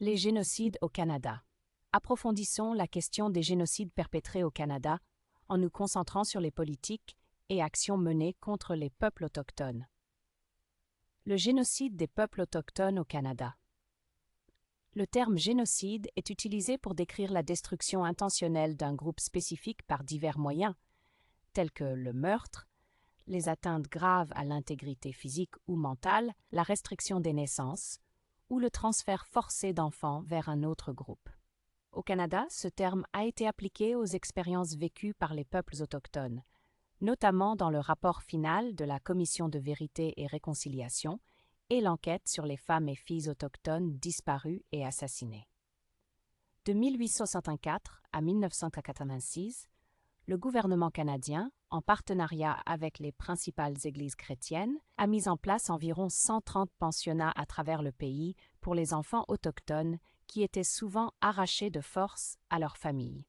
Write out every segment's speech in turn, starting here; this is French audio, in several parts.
Les génocides au Canada. Approfondissons la question des génocides perpétrés au Canada en nous concentrant sur les politiques et actions menées contre les peuples autochtones. Le génocide des peuples autochtones au Canada. Le terme génocide est utilisé pour décrire la destruction intentionnelle d'un groupe spécifique par divers moyens, tels que le meurtre, les atteintes graves à l'intégrité physique ou mentale, la restriction des naissances ou le transfert forcé d'enfants vers un autre groupe. Au Canada, ce terme a été appliqué aux expériences vécues par les peuples autochtones, notamment dans le rapport final de la Commission de vérité et réconciliation et l'enquête sur les femmes et filles autochtones disparues et assassinées. De 1864 à 1986, le gouvernement canadien, en partenariat avec les principales églises chrétiennes, a mis en place environ 130 pensionnats à travers le pays pour les enfants autochtones qui étaient souvent arrachés de force à leur famille.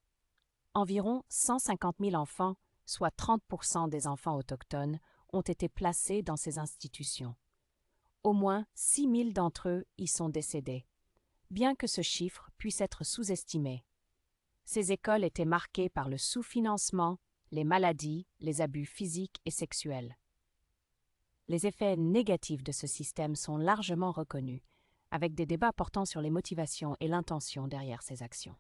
Environ 150 000 enfants, soit 30% des enfants autochtones, ont été placés dans ces institutions. Au moins 6 000 d'entre eux y sont décédés, bien que ce chiffre puisse être sous-estimé. Ces écoles étaient marquées par le sous-financement, les maladies, les abus physiques et sexuels. Les effets négatifs de ce système sont largement reconnus, avec des débats portant sur les motivations et l'intention derrière ces actions.